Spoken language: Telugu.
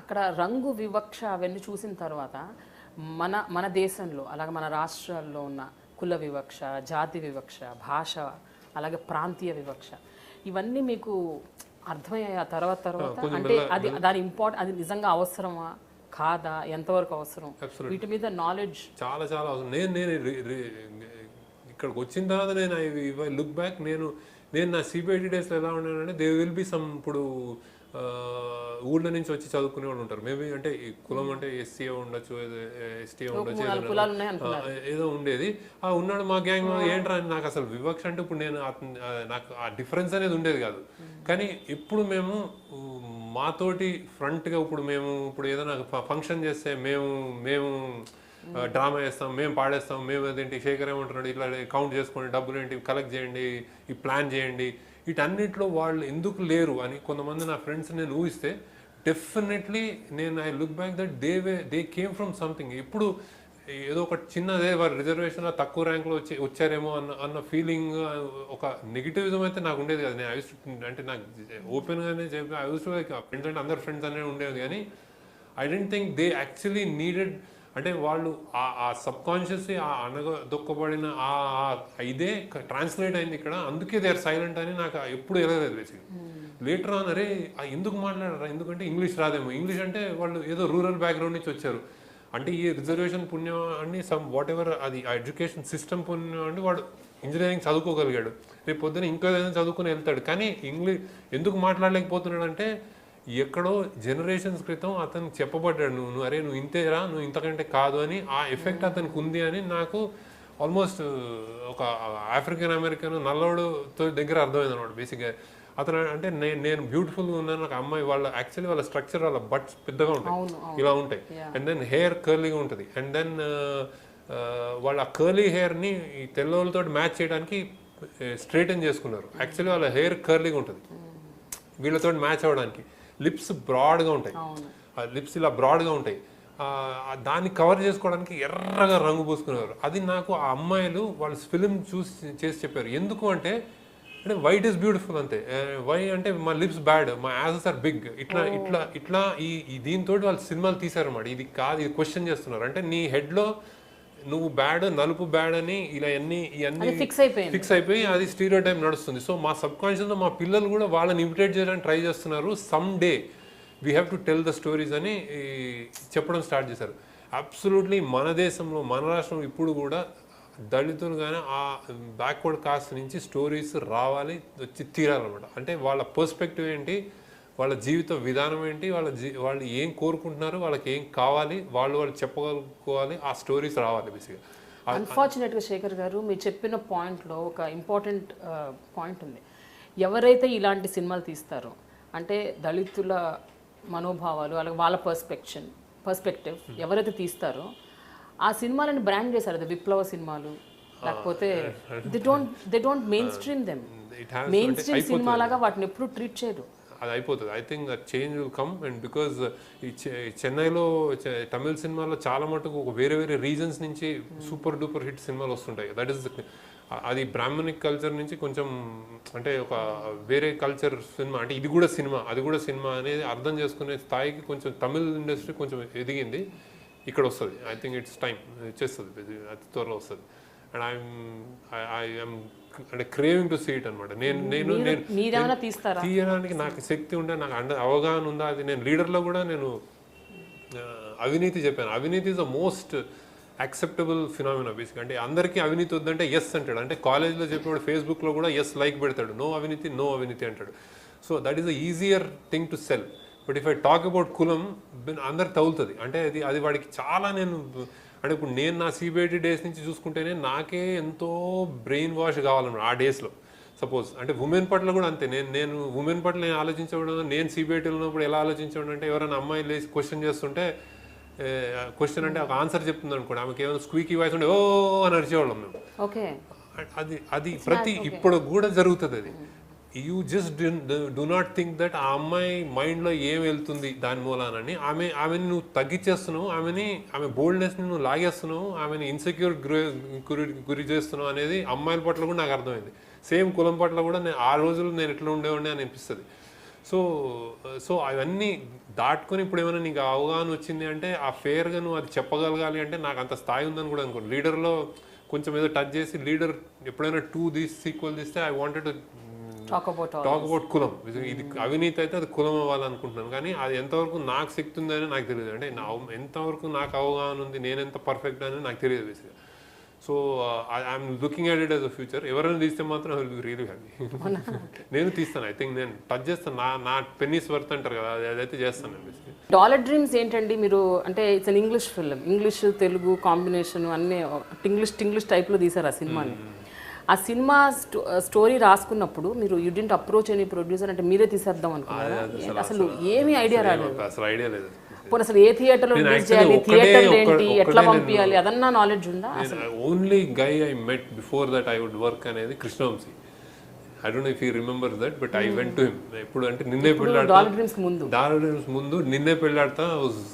అక్కడ రంగు వివక్ష అవన్నీ చూసిన తర్వాత మన మన దేశంలో అలాగే మన రాష్ట్రాల్లో ఉన్న కుల వివక్ష, జాతి వివక్ష, భాష, అలాగే ప్రాంతీయ వివక్ష ఇవన్నీ మీకు అర్థమయ్యాయి ఆ తర్వాత తర్వాత? అంటే అది దాని అది నిజంగా అవసరమా కాదా, ఎంతవరకు అవసరం, వీటి మీద నాలెడ్జ్ చాలా చాలా అవసరం. నేను ఇక్కడికి వచ్చిన తర్వాత నేను లుక్ బ్యాక్, నేను నా సిబిఐటి డేస్లో ఎలా ఉన్నానంటే దే విల్ బి సమ్ ఇప్పుడు ఊళ్ళ నుంచి వచ్చి చదువుకునే వాళ్ళు ఉంటారు. మేబీ అంటే ఈ కులం అంటే ఎస్సీ ఉండొచ్చు, ఎస్టీ ఉండొచ్చు, ఏదో ఉండేది. ఉన్నాడు మా గ్యాంగ్ ఏంట్రా అని. నాకు అసలు వివక్ష అంటే ఇప్పుడు నేను నాకు ఆ డిఫరెన్స్ అనేది ఉండేది కాదు. కానీ ఇప్పుడు మేము మాతోటి ఫ్రంట్గా ఇప్పుడు ఏదైనా ఫంక్షన్ చేస్తే మేము డ్రామా వేస్తాం, మేము పాడేస్తాం, మేము అదేంటి శేఖర్ ఏమంటున్నాడు ఇట్లా కౌంట్ చేసుకోండి, డబ్బులు ఏంటి కలెక్ట్ చేయండి, ఈ ప్లాన్ చేయండి, వీటన్నిటిలో వాళ్ళు ఎందుకు లేరు అని కొంతమంది నా ఫ్రెండ్స్ నేను ఊహిస్తే డెఫినెట్లీ నేను I look back that they came from something. ఇప్పుడు ఏదో ఒక చిన్నదే వారి రిజర్వేషన్లో తక్కువ ర్యాంక్లో వచ్చారేమో అన్న ఫీలింగ్, ఒక నెగిటివిజం అయితే నాకు ఉండేది కదా. నేను అంటే నాకు ఓపెన్గానే చెప్పి ఫ్రెండ్స్ అంటే అందరు ఫ్రెండ్స్ అనేది ఉండేది. కానీ I don't think they actually needed. అంటే వాళ్ళు ఆ సబ్ కాన్షియస్ ఆ అనగదొక్కబడిన ఇదే ట్రాన్స్లేట్ అయింది ఇక్కడ, అందుకే దే ఆర్ సైలెంట్ అని నాకు ఎప్పుడు వెళ్ళలేదు. బేసిక్గా లేటర్ ఆన్ అరే ఎందుకు మాట్లాడారా, ఎందుకంటే ఇంగ్లీష్ రాదేమో. ఇంగ్లీష్ అంటే వాళ్ళు ఏదో రూరల్ బ్యాక్గ్రౌండ్ నుంచి వచ్చారు అంటే ఈ రిజర్వేషన్ పుణ్యం అని వాట్ ఎవర్ అది ఆ ఎడ్యుకేషన్ సిస్టమ్ పుణ్యం అంటే వాడు ఇంజనీరింగ్ చదువుకోగలిగాడు, రేపు పొద్దున ఇంకా ఏదైనా చదువుకుని వెళ్తాడు. కానీ ఇంగ్లీష్ ఎందుకు మాట్లాడలేకపోతున్నాడు అంటే ఎక్కడో జనరేషన్స్ క్రితం అతను చెప్పబడ్డాడు, నువ్వు ఇంతేరా, నువ్వు ఇంతకంటే కాదు అని. ఆ ఎఫెక్ట్ అతనికి ఉంది అని నాకు ఆల్మోస్ట్ ఒక ఆఫ్రికన్ అమెరికన్ నల్లోడుతో దగ్గర అర్థమైంది అనమాట. బేసిక్గా అతను అంటే నేను బ్యూటిఫుల్గా ఉన్నాను, నాకు అమ్మాయి యాక్చువల్లీ వాళ్ళ స్ట్రక్చర్, వాళ్ళ బట్స్ పెద్దగా ఉంటాయి, ఇలా ఉంటాయి, అండ్ దెన్ హెయిర్ కర్లీగా ఉంటుంది, అండ్ దెన్ వాళ్ళ కర్లీ హెయిర్ని ఈ తెల్లవాళ్ళతో మ్యాచ్ చేయడానికి స్ట్రైటన్ చేసుకున్నారు. యాక్చువల్లీ వాళ్ళ హెయిర్ కర్లీగా ఉంటుంది, వీళ్ళతో మ్యాచ్ అవ్వడానికి. లిప్స్ బ్రాడ్గా ఉంటాయి, లిప్స్ ఇలా బ్రాడ్గా ఉంటాయి, దాన్ని కవర్ చేసుకోవడానికి ఎర్రగా రంగు పూసుకునేవారు. అది నాకు ఆ అమ్మాయిలు వాళ్ళ ఫిలిం చేసి చెప్పారు. ఎందుకు అంటే వైట్ ఈస్ బ్యూటిఫుల్ అంతే. వై అంటే మా లిప్స్ బ్యాడ్, మా యాసెస్ ఆర్ బిగ్, ఇట్లా ఈ దీంతో వాళ్ళు సినిమాలు తీసారన్నమాట. ఇది కాదు, ఇది క్వశ్చన్ చేస్తున్నారు. అంటే నీ హెడ్లో నువ్వు బ్యాడ్, నలుపు బ్యాడ్ అని ఇవన్నీ ఫిక్స్ అయిపోయి అది స్టీరియోటైప్ నడుస్తుంది. సో మా సబ్ కాన్షియస్లో మా పిల్లలు కూడా వాళ్ళని ఇమిటేట్ చేయడానికి ట్రై చేస్తున్నారు. Some day we have to tell the stories అని చెప్పడం స్టార్ట్ చేశారు. అబ్సల్యూట్లీ మన దేశంలో, మన రాష్ట్రంలో ఇప్పుడు కూడా దళితులు కానీ ఆ బ్యాక్వర్డ్ కాస్ట్ నుంచి స్టోరీస్ రావాలి, వచ్చి తీరాలన్నమాట. అంటే వాళ్ళ పర్స్పెక్టివ్ ఏంటి, వాళ్ళ జీవిత విధానం ఏంటి, వాళ్ళు ఏం కోరుకుంటున్నారు, వాళ్ళకి ఏం కావాలి, వాళ్ళు చెప్పగలుగుకోవాలి, ఆ స్టోరీస్ రావాలి బేసిక్గా. అన్ఫార్చునేట్గా శేఖర్ గారు మీరు చెప్పిన పాయింట్లో ఒక ఇంపార్టెంట్ పాయింట్ ఉంది. ఎవరైతే ఇలాంటి సినిమాలు తీస్తారో అంటే దళితుల మనోభావాలు అలాగే వాళ్ళ పర్స్పెక్టివ్ ఎవరైతే తీస్తారో ఆ సినిమాలను బ్రాండ్ చేశారు, అది విప్లవ సినిమాలు, లేకపోతే they don't main stream them. Main stream cinema లాగా వాటిని ఎప్పుడు ట్రీట్ చేయరు. అది అయిపోతుంది. I think that change will come. And because ఈ చెన్నైలో తమిళ సినిమాలో చాలా మటుకు వేరే రీజన్స్ నుంచి సూపర్ డూపర్ హిట్ సినిమాలు వస్తుంటాయి. దట్ ఈస్ అది బ్రాహ్మణిక్ కల్చర్ నుంచి కొంచెం అంటే ఒక వేరే కల్చర్ సినిమా, అంటే ఇది కూడా సినిమా, అది కూడా సినిమా అనేది అర్థం చేసుకునే స్థాయికి కొంచెం తమిళ ఇండస్ట్రీ కొంచెం ఎదిగింది. ఇక్కడ వస్తుంది. ఐ థింక్ ఇట్స్ టైం, వచ్చేస్తుంది, అతి త్వరలో వస్తుంది. అండ్ ఐఎమ్ అంటే క్రేవింగ్ టు సీ ఇట్ అనమాట. నేను తీయడానికి నాకు శక్తి ఉంటే, నాకు అవగాహన ఉందా, అది నేను లీడర్లో కూడా నేను అవినీతి చెప్పాను. అవినీతి is the most acceptable phenomena basic. అంటే అందరికీ అవినీతి వద్దంటే ఎస్ అంటాడు. అంటే కాలేజ్లో చెప్పేవాడు ఫేస్బుక్లో కూడా ఎస్ లైక్ పెడతాడు, నో అవినీతి అంటాడు. So that is the easier thing to cell. But if I talk about కులం, అందరికి తగులుతుంది. అంటే అది వాడికి చాలా అంటే ఇప్పుడు నేను నా సిబిఐటి డేస్ నుంచి చూసుకుంటేనే నాకే ఎంతో బ్రెయిన్ వాష్ కావాలన్నమాట ఆ డేస్లో. సపోజ్ అంటే ఉమెన్ పట్ల కూడా అంతే. నేను ఉమెన్ పట్ల నేను ఆలోచించడం, నేను సిబిఐటీలో ఉన్నప్పుడు ఎలా ఆలోచించడం అంటే ఎవరైనా అమ్మాయి లేచి క్వశ్చన్ చేస్తుంటే, క్వశ్చన్ అంటే ఒక ఆన్సర్ చెప్తుంది అనుకోండి, ఆమెకి ఏమైనా స్క్వీకీ వాయిస్ ఉంటే ఓ అని అరిచేవాళ్ళం మేము. అది ఇప్పుడు కూడా జరుగుతుంది. అది you just do not think that ఆ అమ్మాయి మైండ్లో ఏం వెళ్తుంది దాని మూలానని. ఆమెని నువ్వు తగ్గించేస్తున్నావు, ఆమె బోల్డ్నెస్ని నువ్వు లాగేస్తున్నావు, ఆమెని ఇన్సెక్యూర్ గురి చేస్తున్నావు అనేది అమ్మాయిల పట్ల కూడా నాకు అర్థమైంది. సేమ్ కులం పట్ల కూడా ఆ రోజులు నేను ఎట్లా ఉండేవాడిని అని అనిపిస్తుంది. సో సో అవన్నీ దాటుకొని ఇప్పుడు ఏమైనా నీకు అవగాహన వచ్చింది అంటే ఆ ఫేర్గా నువ్వు అది చెప్పగలగాలి అంటే నాకు అంత స్థాయి ఉందని కూడా అనుకోండి. లీడర్లో కొంచెం ఏదో టచ్ చేసి లీడర్ ఎప్పుడైనా 2 సీక్వెల్ తీస్తే I wanted talk about talk about కులం. ఇది అవినీతి అయితే అది కులం అవ్వాలనుకుంటున్నాను, కానీ అది ఎంతవరకు నాకు శక్తి ఉందని నాకు తెలియదు. అంటే ఎంతవరకు నాకు అవగాహన ఉంది, నేను ఎంత పర్ఫెక్ట్ అని నాకు తెలియదు బేసిక్గా. So I'm looking at it as a future. ఎవరైనా తీస్తే మాత్రం I will be really happy. నేను తీస్తాను, ఐ థింక్ నేను టచ్ చేస్తాను. నా పెన్నీస్ వర్త్ అంటారు కదా, అదైతే చేస్తాను నేను బేసిక్గా. డాలర్ డ్రీమ్స్ ఏంటండి మీరు? అంటే it's an English film, English Telugu combination అన్నీ ఇంగ్లీష్ టైప్లో తీశారు ఆ సినిమాని. ఆ సినిమా స్టోరీ రాసుకున్నప్పుడు మీరు you didn't approach any producer, అంటే మీరే తీసేద్దాం అనుకున్నారా? అసలు ఏమీ ఐడియా రాలేదు. అసలు ఐడియా లేదు. పోనీ అసలు ఏ థియేటర్లో రిలీజ్ చేయాలి, థియేటర్ ఏంటి, ఎట్లా పంపించాలి, అదన్నా నాలెడ్జ్ ఉందా? Only guy I met before that I would work అనేది Krishna Vamsi. I don't know if you remember that, but I went to him. ఎప్పుడు అంటే నిన్నే పెళ్ళాడతా, డాలర్ డ్రీమ్స్ ముందు నిన్నే పెళ్ళాడతా